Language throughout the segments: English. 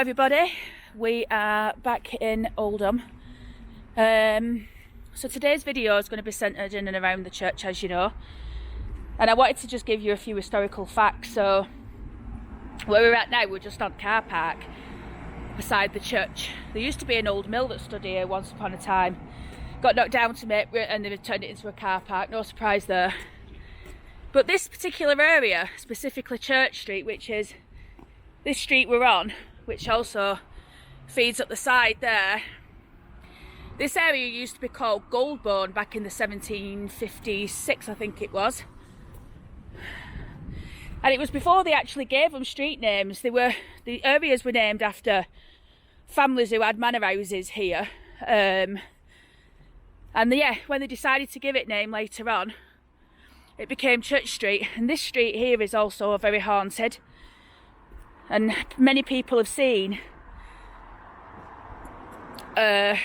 everybody, we are back in Oldham. So today's video is going to be centred in and around the church, as you know, and I wanted to just give you a few historical facts. So where we're at now, we're just on car park beside the church. There used to be an old mill that stood here once upon a time, got knocked down to make, and they've turned it into a car park. No surprise there. But this particular area, specifically Church Street, which is this street we're on, which also feeds up the side there, this area used to be called Goldbone back in the 1756, I think it was. And it was before they actually gave them street names. The areas were named after families who had manor houses here. And yeah, when they decided to give it name later on, it became Church Street. And this street here is also very haunted. And many people have seen a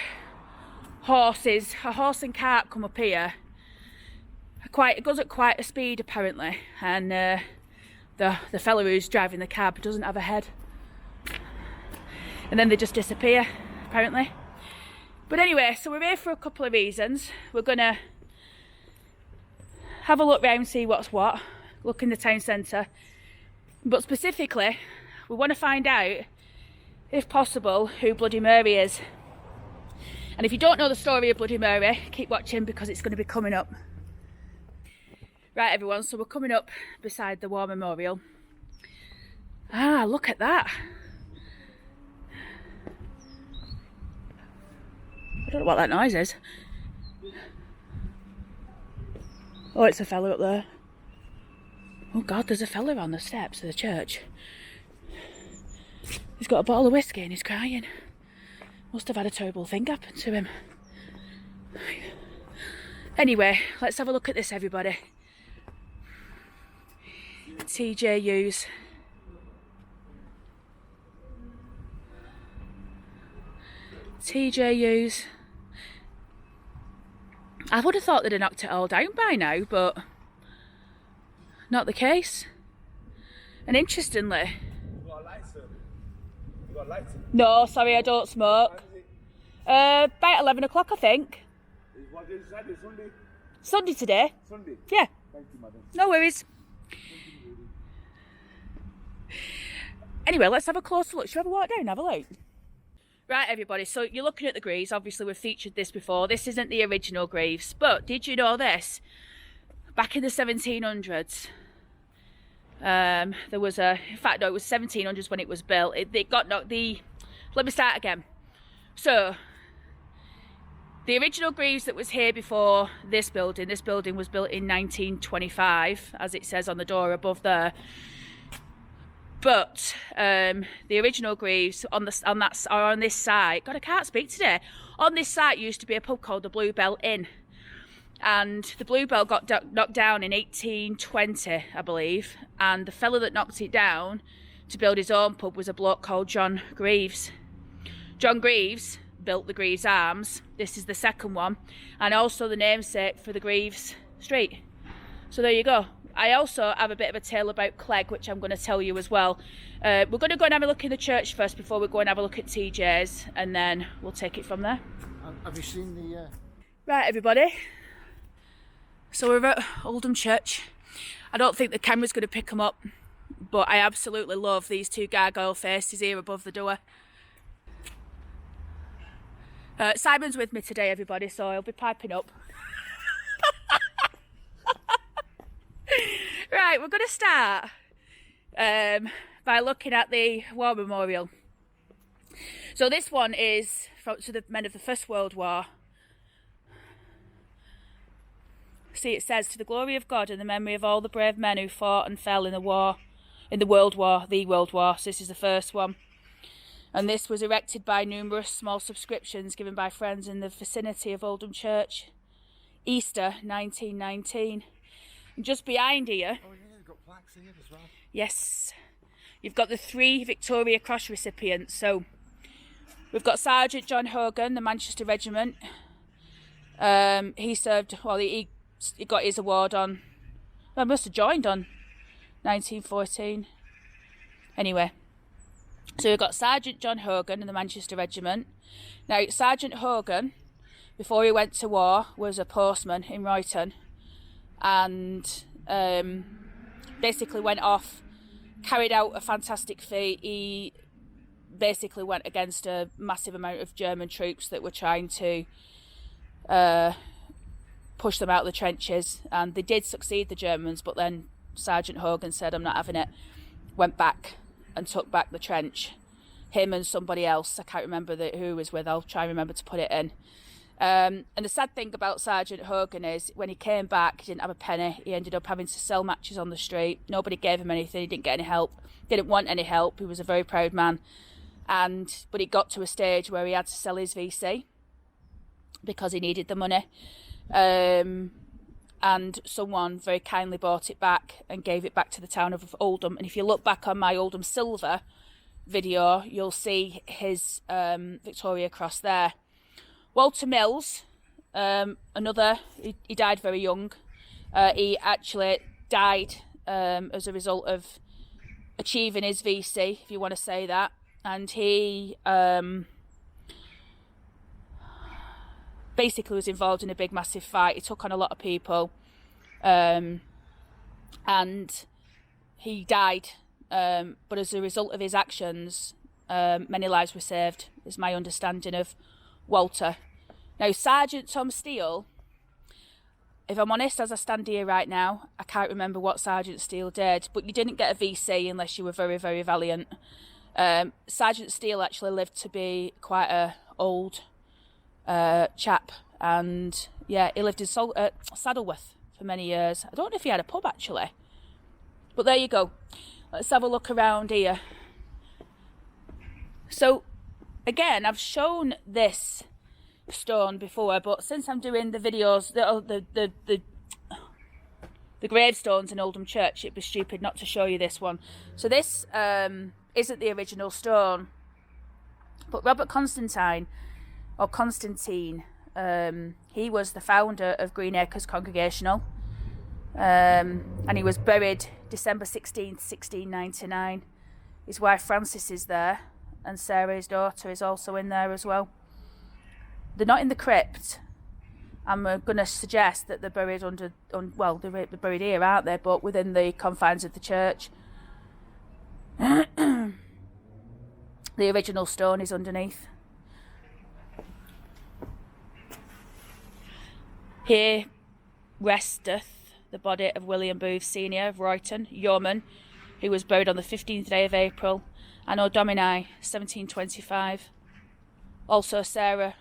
horse and cart come up here. It goes at quite a speed apparently, and the fella who's driving the cab doesn't have a head, and then they just disappear apparently. But anyway, so we're here for a couple of reasons. We're gonna have a look round, see what's what, look in the town centre, but specifically we want to find out, if possible, who Bloody Mary is. And if you don't know the story of Bloody Mary, keep watching because it's going to be coming up. Right everyone, so we're coming up beside the War Memorial. Ah, look at that. I don't know what that noise is. Oh, it's a fella up there. Oh God, there's a fella on the steps of the church. He's got a bottle of whiskey and he's crying. Must have had a terrible thing happen to him. Anyway, let's have a look at this, everybody. TJUs. TJUs. I would have thought they'd have knocked it all down by now, but not the case. And interestingly, no, sorry, I don't smoke. About 11 o'clock, I think. What day is Saturday, Sunday? Sunday today. Sunday? Yeah. Thank you, madam. No worries. Anyway, let's have a closer look. Should we have a walk down and have a look? Right, everybody, so you're looking at the graves. Obviously, we've featured this before. This isn't the original graves, but did you know this? Back in the 1700s, there was a, in fact no, it was 1700s when it was built. It got knocked, let me start again. So the original graves that was here before this building was built in 1925, as it says on the door above there. But the original graves on this site, God, I can't speak today. On this site used to be a pub called the Bluebell Inn. And the Bluebell got knocked down in 1820, I believe. And the fella that knocked it down to build his own pub was a bloke called John Greaves. John Greaves built the Greaves Arms. This is the second one. And also the namesake for the Greaves Street. So there you go. I also have a bit of a tale about Clegg, which I'm going to tell you as well. We're going to go and have a look in the church first before we go and have a look at TJ's. And then we'll take it from there. Have you seen the... Right, everybody. So we're at Oldham Church. I don't think the camera's going to pick them up, but I absolutely love these two gargoyle faces here above the door. Simon's with me today, everybody, so he'll be piping up. Right, we're going to start by looking at the War Memorial. So this one is to the men of the First World War. See, it says, to the glory of God and the memory of all the brave men who fought and fell in the World War. So this is the first one. And this was erected by numerous small subscriptions given by friends in the vicinity of Oldham Church. Easter 1919. And just behind here... Oh yeah, you've got plaques here as well. Yes. You've got the 3 Victoria Cross recipients. So we've got Sergeant John Hogan, the Manchester Regiment. He served... Well, he got his award on... Well, he must have joined on 1914. Anyway, So we've got Sergeant John Hogan in the Manchester Regiment. Now, Sergeant Hogan, before he went to war, was a postman in Royton, and basically went off, carried out a fantastic feat. He basically went against a massive amount of German troops that were trying to push them out of the trenches, and they did succeed, the Germans, but then Sergeant Hogan said, I'm not having it, went back and took back the trench. Him and somebody else, I can't remember who he was with, I'll try and remember to put it in. And the sad thing about Sergeant Hogan is when he came back, he didn't have a penny. He ended up having to sell matches on the street. Nobody gave him anything. He didn't get any help, didn't want any help. He was a very proud man. But it got to a stage where he had to sell his VC because he needed the money. And someone very kindly bought it back and gave it back to the town of Oldham. And if you look back on my Oldham Silver video, you'll see his Victoria Cross there. Walter Mills, he died very young. He actually died as a result of achieving his VC, if you want to say that. And he basically was involved in a big, massive fight. He took on a lot of people, and he died. But as a result of his actions, many lives were saved, is my understanding of Walter. Now, Sergeant Tom Steele, if I'm honest, as I stand here right now, I can't remember what Sergeant Steele did, but you didn't get a VC unless you were very, very valiant. Sergeant Steele actually lived to be quite a old chap, and yeah, he lived in Saddleworth for many years. I don't know if he had a pub actually, but there you go. Let's have a look around here. So again, I've shown this stone before, but since I'm doing the videos, the gravestones in Oldham Church, it'd be stupid not to show you this one. So this isn't the original stone, but Robert Constantine, he was the founder of Green Acres Congregational, and he was buried December 16th, 1699. His wife Frances is there, and Sarah, his daughter, is also in there as well. They're not in the crypt. I'm going to suggest that they're buried they're buried here, aren't they? But within the confines of the church. The original stone is underneath. Here resteth the body of William Booth Senior of Royton, yeoman, who was buried on the 15th day of April, Anno Domini 1725. Also Sarah,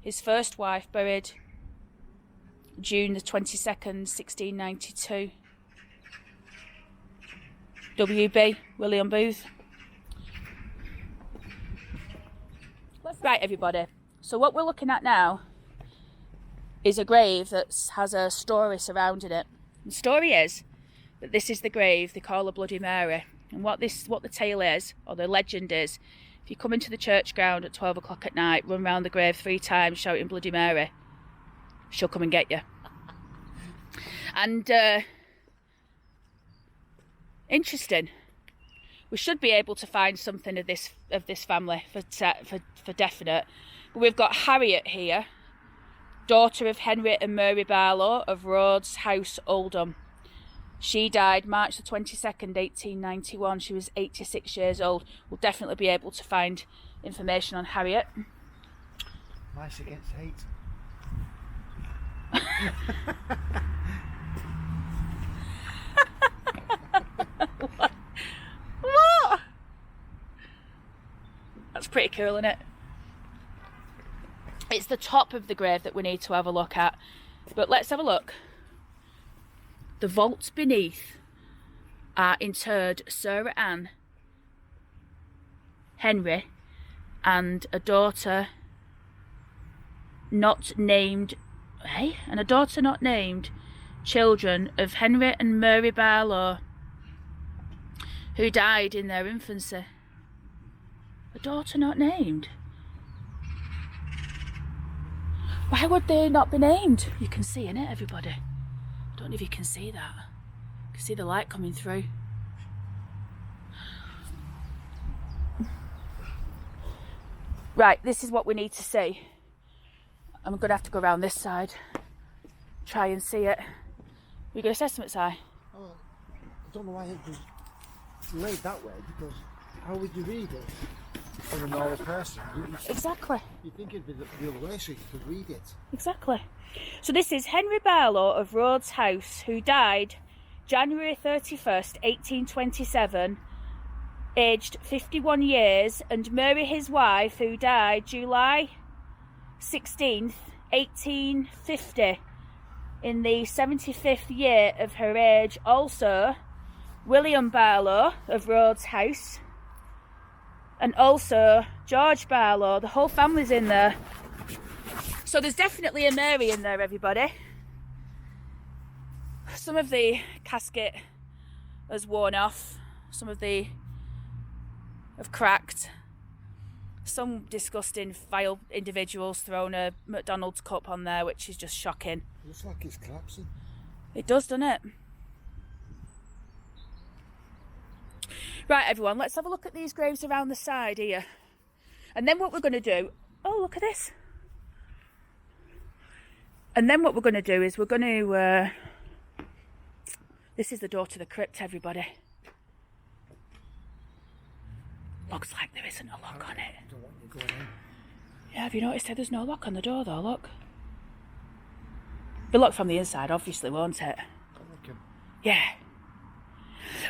his first wife, buried June the 22nd, 1692. WB, William Booth. Right, everybody. So what we're looking at now is a grave that has a story surrounding it. The story is that this is the grave they call a Bloody Mary. And what the tale is, or the legend is, if you come into the church ground at 12 o'clock at night, run round the grave 3 times shouting Bloody Mary, she'll come and get you. And interesting. We should be able to find something of this family for definite. But we've got Harriet here, daughter of Henry and Mary Barlow of Rhodes House, Oldham. She died March the 22nd, 1891. She was 86 years old. We'll definitely be able to find information on Harriet. Nice against hate. What? That's pretty cool, isn't it? It's the top of the grave that we need to have a look at. But let's have a look. The vaults beneath are interred Sarah Ann, Henry, and a daughter not named, children of Henry and Mary Barlow, who died in their infancy. A daughter not named? Why would they not be named? You can see in it, everybody. I don't know if you can see that. You can see the light coming through. Right, this is what we need to see. I'm going to have to go around this side, try and see it. We're going to say something, Si? Oh, I don't know why it was laid that way, because how would you read it as a normal person? Exactly. You think it'd be the other way so you could read it. Exactly. So this is Henry Barlow of Rhodes House, who died January 31st, 1827, aged 51 years, and Mary, his wife, who died July 16th, 1850, in the 75th year of her age. Also, William Barlow of Rhodes House, and also George Barlow. The whole family's in there. So there's definitely a Mary in there, everybody. Some of the casket has worn off. Some of the have cracked. Some disgusting, vile individuals thrown a McDonald's cup on there, which is just shocking. It looks like it's collapsing. It does, doesn't it? Right, everyone, let's have a look at these graves around the side here. And then what we're going to do... Oh, look at this. And then what we're going to do is we're going to... This is the door to the crypt, everybody. Looks like there isn't a lock on it. I don't want you going in. Yeah, have you noticed how there's no lock on the door, though? Look. It'll lock from the inside, obviously, won't it? Yeah.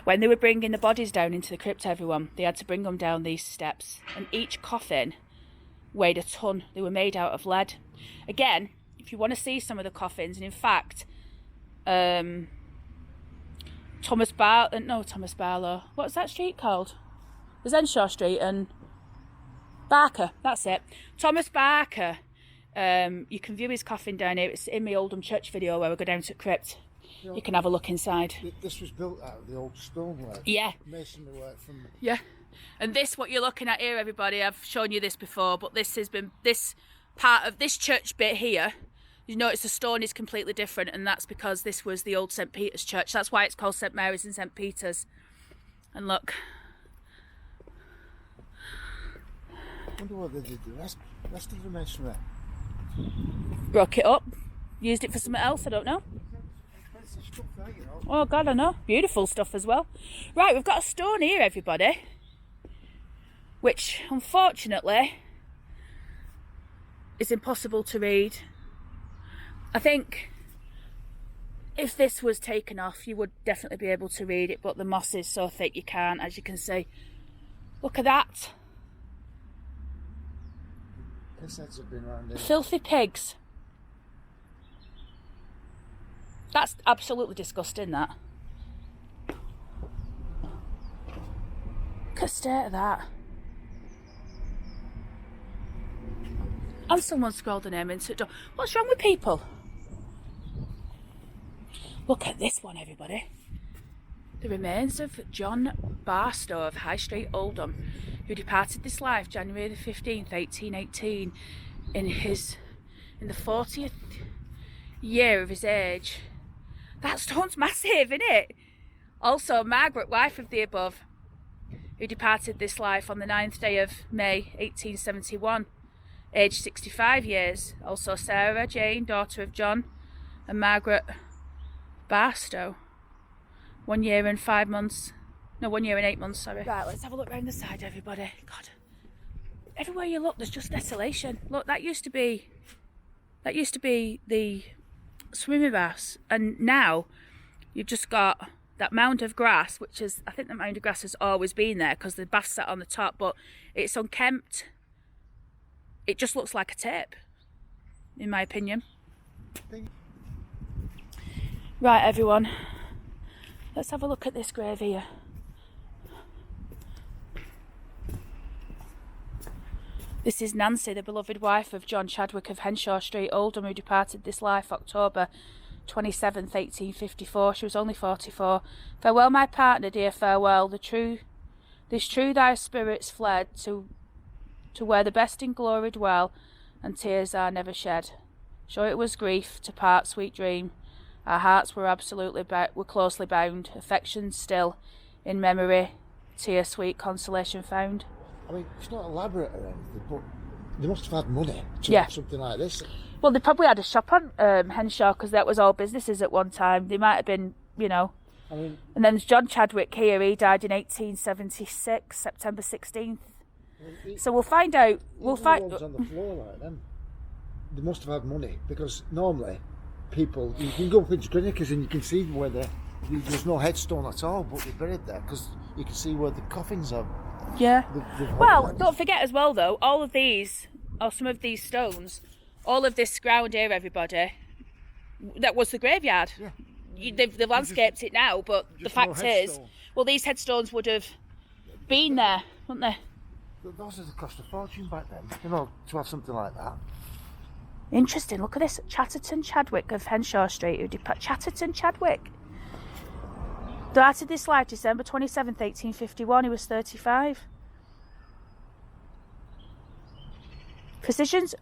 When they were bringing the bodies down into the crypt, everyone, they had to bring them down these steps. And each coffin weighed a ton. They were made out of lead. Again, if you want to see some of the coffins, and in fact, Thomas Barlow. What's that street called? There's Henshaw Street and Barker. That's it. Thomas Barker. You can view his coffin down here. It's in my Oldham Church video where we go down to the crypt. You can have a look inside. This was built out of the old stonework. Yeah. Masonry work from... Yeah. And this, what you're looking at here, everybody, I've shown you this before, but this has been, this part of this church bit here, you notice the stone is completely different, and that's because this was the old St. Peter's Church. That's why it's called St. Mary's and St. Peter's. And look. I wonder what they did the rest of the masonry. Broke it up. Used it for something else, I don't know. Expensive stuff there, you know. Oh God, I know. Beautiful stuff as well. Right, we've got a stone here, everybody, which unfortunately is impossible to read. I think if this was taken off, you would definitely be able to read it, but the moss is so thick you can't, as you can see. Look at that. Pissheads have been around here. Filthy pigs. That's absolutely disgusting, that. Look at the state of that. And someone scrolled the name into it. What's wrong with people? Look at this one, everybody. The remains of John Barstow of High Street, Oldham, who departed this life January the 15th, 1818, in the 40th year of his age. That stone's massive, isn't it? Also, Margaret, wife of the above, who departed this life on the 9th day of May, 1871, aged 65 years. Also, Sarah Jane, daughter of John and Margaret Barstow. 1 year and 5 months. No, 1 year and 8 months, sorry. Right, let's have a look round the side, everybody. God. Everywhere you look, there's just desolation. Look, that used to be the swimming baths, and now you've just got that mound of grass, which is, I think the mound of grass has always been there because the bath sat on the top, but it's unkempt. It just looks like a tape, in my opinion. Right, everyone, let's have a look at this grave here. This is Nancy, the beloved wife of John Chadwick of Henshaw Street, Oldham, who departed this life October 27th, 1854. She was only 44. Farewell, my partner, dear, farewell. This true thy spirits fled to where the best in glory dwell, and tears are never shed. Sure it was grief to part, sweet dream. Our hearts were were closely bound, affection still in memory, tear sweet consolation found. I mean, it's not elaborate or anything, but They must have had money to Yeah. have something like this. Well, they probably had a shop on Henshaw because that was all businesses at one time. They might have been, you know. I mean, And then there's John Chadwick here. He died in 1876, September 16th. So we'll find out. We'll find. The ones on the floor like them. They must have had money because normally people, you can go up into clinics and you can see where there's no headstone at all, but they're buried there because you can see where the coffins are. Yeah. The Well, don't forget as well though, all of these, or some of these stones, all of this ground here, everybody, that was the graveyard. Yeah. They've landscaped it now, but the fact is, well, these headstones would have been there, wouldn't they? Those would have cost a fortune back then, you know, to have something like that. Interesting. Look at this. Chatterton Chadwick of Henshaw Street. Chatterton Chadwick. Started this life December 27th, 1851. He was 35. Physicians.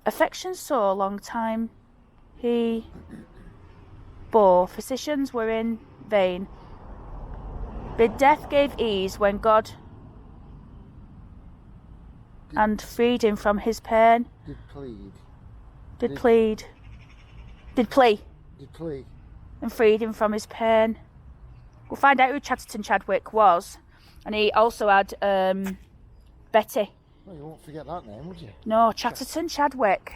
Affection sore long time he bore. Physicians were in vain. Bid death gave ease when God and freed him from his pain. Did plea. And freed him from his pain. We'll find out who Chatterton Chadwick was. And he also had Betty. Well, you won't forget that name, would you? No, Chatterton Chadwick.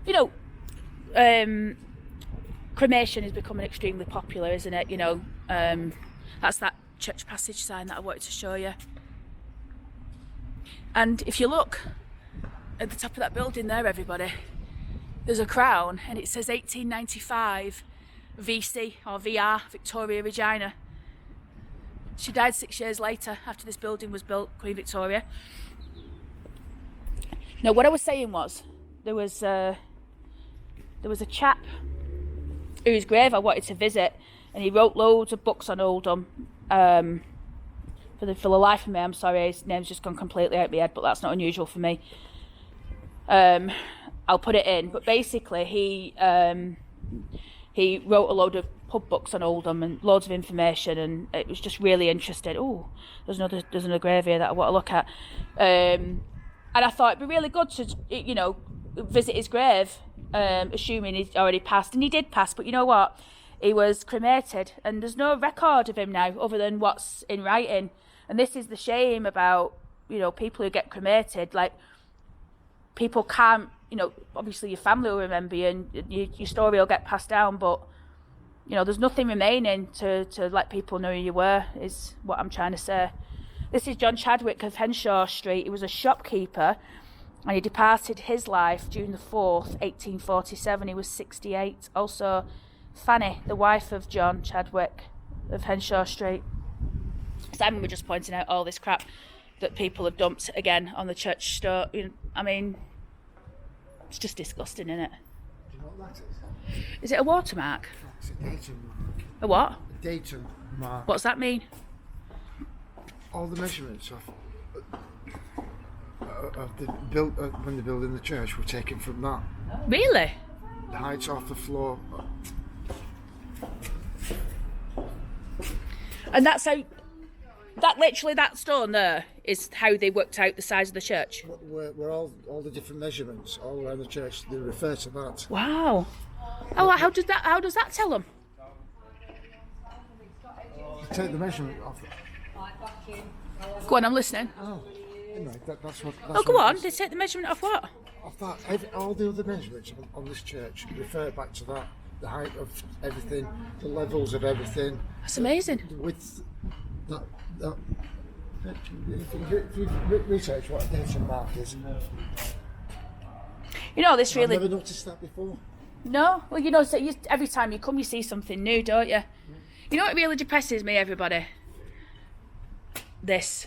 You know, cremation is becoming extremely popular, isn't it? You know, that's that church passage sign that I wanted to show you. And if you look at the top of that building there, everybody, there's a crown and it says 1895 VC or VR, Victoria Regina. She died 6 years later after this building was built, Queen Victoria. Now, what I was saying was, there was a chap whose grave I wanted to visit, and he wrote loads of books on Oldham. For the life of me, I'm sorry, his name's just gone completely out of my head, but that's not unusual for me. I'll put it in, but basically he wrote a load of pub books on Oldham and loads of information, and it was just really interesting. Oh, there's another grave here that I want to look at, and I thought it'd be really good to, you know, visit his grave, assuming he'd already passed, and he did pass. But you know what? He was cremated, and there's no record of him now other than what's in writing. And this is the shame about, you know, people who get cremated. Like, people can't, you know, obviously your family will remember you and your story will get passed down, but, you know, there's nothing remaining to let people know who you were, is what I'm trying to say. This is John Chadwick of Henshaw Street. He was a shopkeeper and he departed his life June the 4th, 1847. He was 68. Also, Fanny, the wife of John Chadwick of Henshaw Street. Simon was just pointing out all this crap that people have dumped again on the church store. You know, I mean, it's just disgusting, isn't it? Do you know what that is? Is it a watermark? It's a datum mark. A what? A datum mark. What's that mean? All the measurements of the when they're building the church were taken from that. Really? The heights off the floor. And that's how, that stone there is how they worked out the size of the church. Where all the different measurements all around the church, they refer to that. Wow. Oh, how does that tell them? You take the measurement off. Go on, I'm listening. Oh, you know, that's what. Oh, go on. They take the measurement off what? Off that, all the other measurements on this church refer back to that. The height of everything, the levels of everything. That's amazing. The width, that. If you research what a datum mark is. You know, this really. I've never noticed that before. No? Well, you know, so every time you come, you see something new, don't you? You know what really depresses me, everybody? This.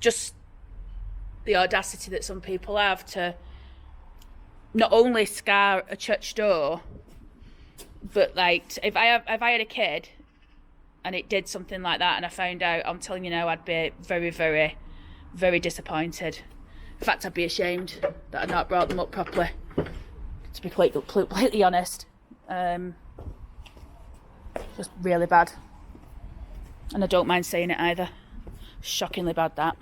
Just the audacity that some people have to not only scar a church door, but like, if I had a kid and it did something like that and I found out, I'm telling you now, I'd be very, very, very disappointed. In fact, I'd be ashamed that I'd not brought them up properly, to be completely honest. Just really bad. And I don't mind saying it either. Shockingly bad, that.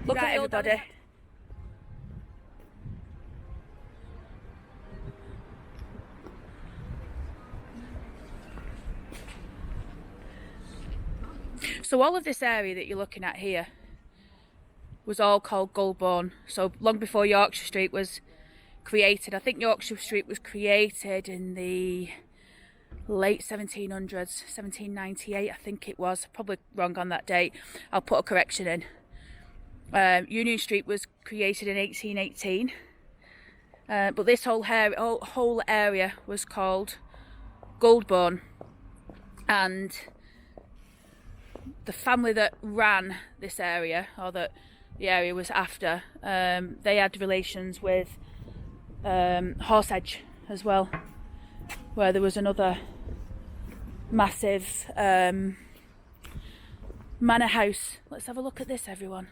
Look at everybody. So all of this area that you're looking at here was all called Goulburn. So long before Yorkshire Street was created. I think Yorkshire Street was created in the late 1700s, 1798 I think it was. Probably wrong on that date. I'll put a correction in. Union Street was created in 1818. But this whole area was called Goulburn. And the family that ran this area, or that the area was after, they had relations with Horsedge as well, where there was another massive manor house. Let's have a look at this, everyone.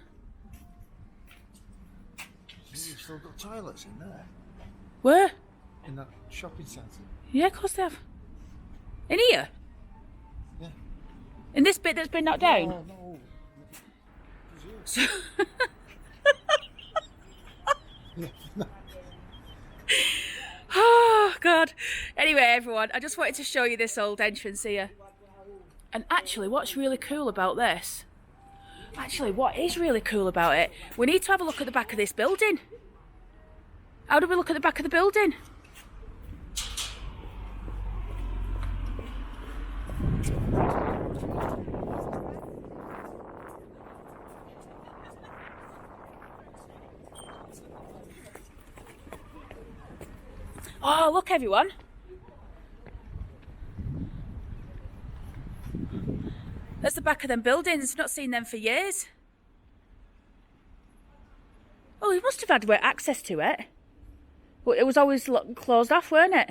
You've still got toilets in there? Where? In that shopping centre? Yeah, of course they have. In here? Yeah. In this bit that's been knocked down? No. So Yeah. oh, God. Anyway, everyone, I just wanted to show you this old entrance here. And actually, what's really cool about this? Actually, what is really cool about it? We need to have a look at the back of this building. How do we look at the back of the building? Oh, look, everyone. That's the back of them buildings. Not seen them for years. Oh, we must have had access to it. But it was always closed off, weren't it?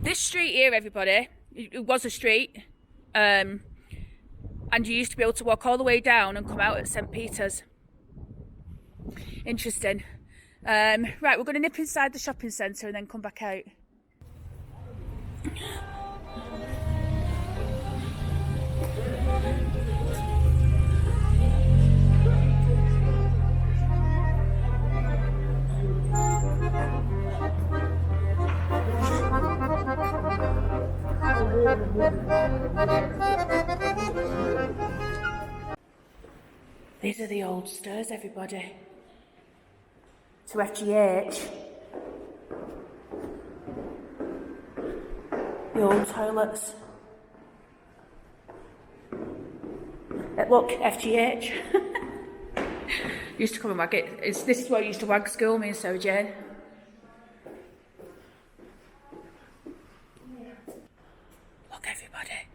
This street here, everybody, it was a street. And you used to be able to walk all the way down and come out at St. Peter's. Interesting. Right, we're going to nip inside the shopping centre and then come back out. These are the old stairs, everybody. To FGH. The old toilets. Look, FGH. Used to come and wag it. This is where I used to wag school, me and Sarah Jane. Look, everybody.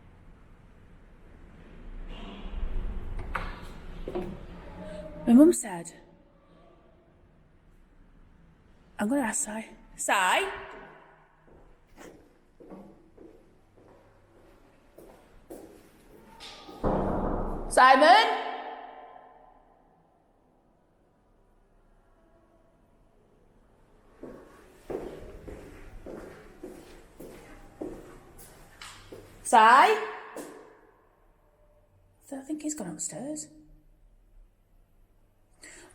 My mum said, I'm going to ask Si. Si? Simon? Si? So I think he's gone upstairs.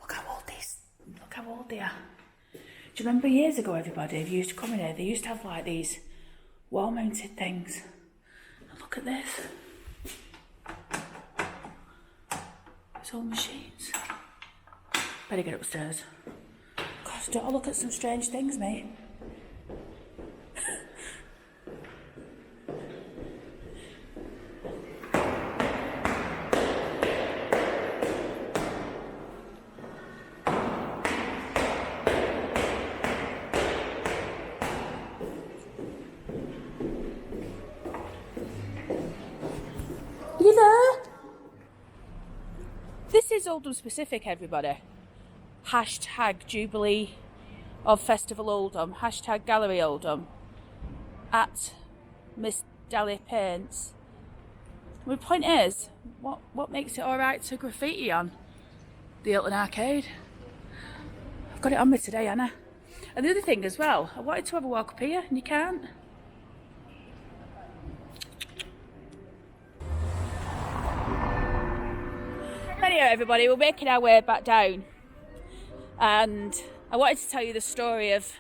Look how old they are. Do you remember years ago, everybody, if you used to come in here, they used to have like these wall-mounted things. And look at this. It's all machines. Better get upstairs. Gosh, don't I look at some strange things, mate? You there? This is Oldham specific, everybody. Hashtag Jubilee of Festival Oldham. Hashtag Gallery Oldham. At Miss Dahlia Paints. My point is, what makes it alright to graffiti on the Hilton Arcade? I've got it on me today, Anna. And the other thing as well, I wanted to have a walk up here and you can't. Anyhow everybody, we're making our way back down and I wanted to tell you the story of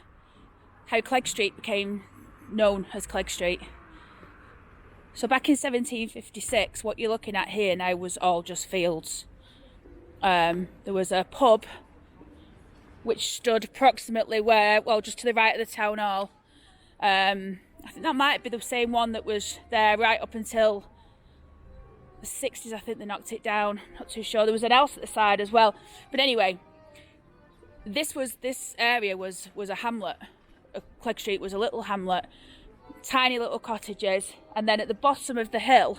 how Clegg Street became known as Clegg Street. So back in 1756, what you're looking at here now was all just fields. There was a pub which stood approximately where, well, just to the right of the town hall. I think that might be the same one that was there right up until the 60s. I think they knocked it down, not too sure. There was an house at the side as well. But anyway, this area was a hamlet. Clegg Street was a little hamlet, tiny little cottages, and then at the bottom of the hill,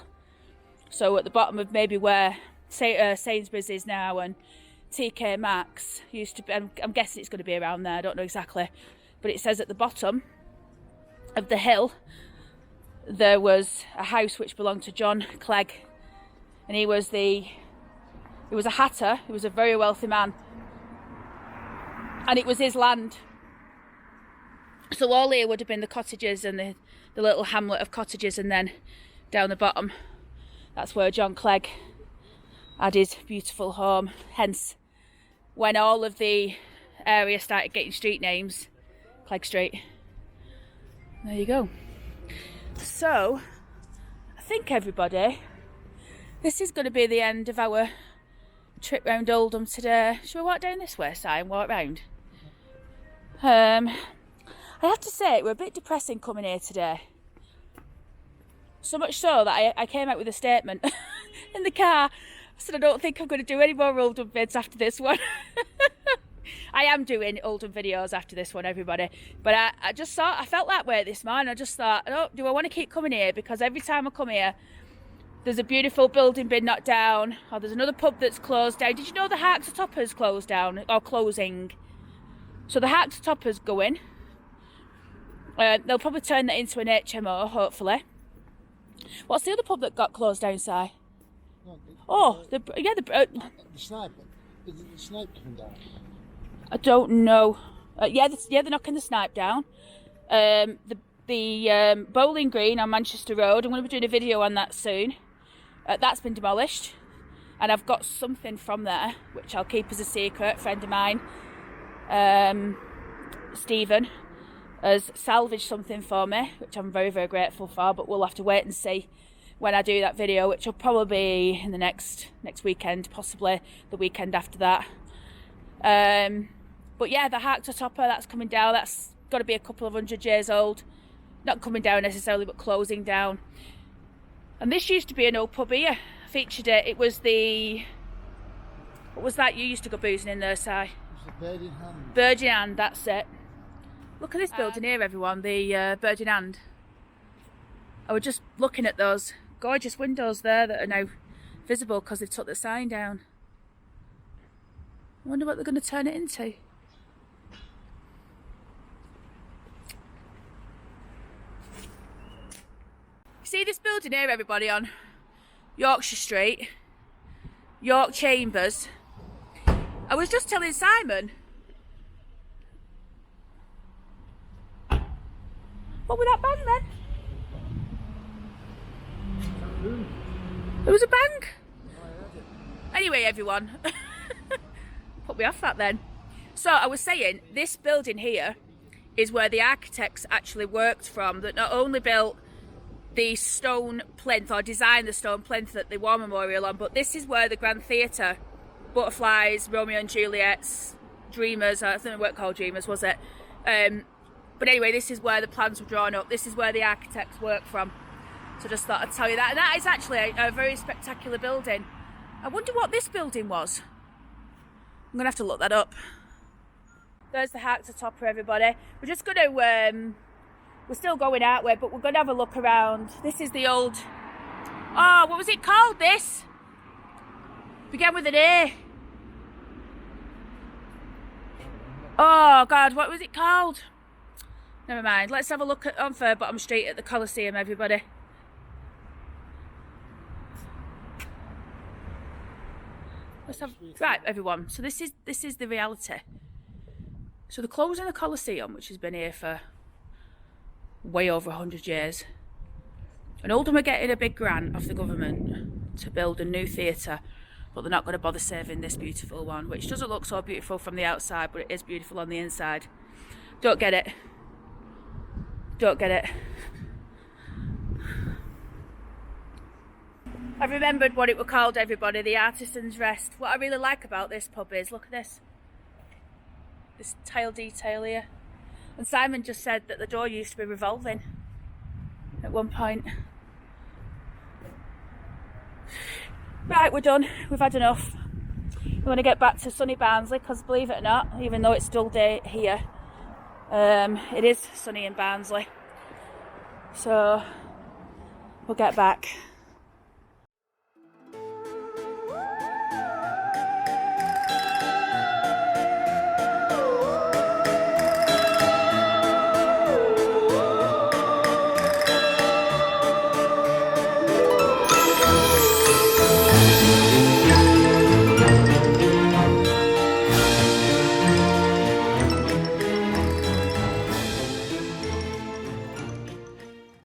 so at the bottom of maybe where Sainsbury's is now and TK Maxx used to be, I'm guessing it's going to be around there, I don't know exactly, but it says at the bottom of the hill there was a house which belonged to John Clegg, and he was a hatter, he was a very wealthy man, and it was his land. So all here would have been the cottages and the little hamlet of cottages, and then down the bottom, that's where John Clegg had his beautiful home. Hence, when all of the area started getting street names, Clegg Street. There you go. So, I think everybody, this is going to be the end of our trip round Oldham today. Shall we walk down this way, Si, and walk round? I have to say, we're a bit depressing coming here today. So much so that I came out with a statement in the car. I said I don't think I'm going to do any more Oldham vids after this one. I am doing Oldham videos after this one, everybody. But I just thought, I felt that way this morning. I just thought, oh, do I want to keep coming here? Because every time I come here, there's a beautiful building being knocked down, or there's another pub that's closed down. Did you know the Harks Toppers closed down, or closing? So the Harks Toppers going. They'll probably turn that into an HMO, hopefully. What's the other pub that got closed down, Si? No, the snipe. Is the snipe coming down? I don't know. They're knocking the snipe down. The bowling green on Manchester Road, I'm going to be doing a video on that soon. That's been demolished, and I've got something from there which I'll keep as a secret. A friend of mine, Stephen, has salvaged something for me, which I'm very, very grateful for, but we'll have to wait and see when I do that video, which will probably be in the next weekend, possibly the weekend after that. But yeah, the Harks Topper, that's coming down. That's got to be a couple of 100 years old. Not coming down necessarily, but closing down. And this used to be an old pub here. I featured it. It was what was that you used to go boozing in there, Si? It was the Bird in Hand. Bird in Hand, that's it. Look at this building here, everyone, the Bird in Hand. I was just looking at those gorgeous windows there that are now visible because they've took the sign down. I wonder what they're going to turn it into. See this building here, everybody, on Yorkshire Street, York Chambers. I was just telling Simon, what was that bang then? There was a bang. Anyway, everyone, put me off that then. So I was saying, this building here is where the architects actually worked from, that not only built the stone plinth, or designed the stone plinth that the War Memorial on, but this is where the Grand Theatre, Butterflies, Romeo and Juliet's, Dreamers, I think they weren't called Dreamers, was it? But anyway, this is where the plans were drawn up. This is where the architects worked from. So just thought I'd tell you that. And that is actually a very spectacular building. I wonder what this building was. I'm going to have to look that up. There's the Harks Topper, everybody. We're just going to, we're still going out way, but we're going to have a look around. This is the old, oh, what was it called, this? Began with an A. Oh, God, what was it called? Never mind. Let's have a look at on Fairbottom Street at the Coliseum, everybody. Let's have right, everyone. So this is the reality. So they're closing the Coliseum, which has been here for way over 100 years. And Oldham are getting a big grant off the government to build a new theatre, but they're not going to bother saving this beautiful one, which doesn't look so beautiful from the outside, but it is beautiful on the inside. Don't get it. Don't get it. I remembered what it was called, everybody, the Artisan's Rest. What I really like about this pub is, look at this. This tile detail here. And Simon just said that the door used to be revolving at one point. Right, we're done. We've had enough. We want to get back to sunny Barnsley, because believe it or not, even though it's dull day here, it is sunny in Barnsley. So we'll get back.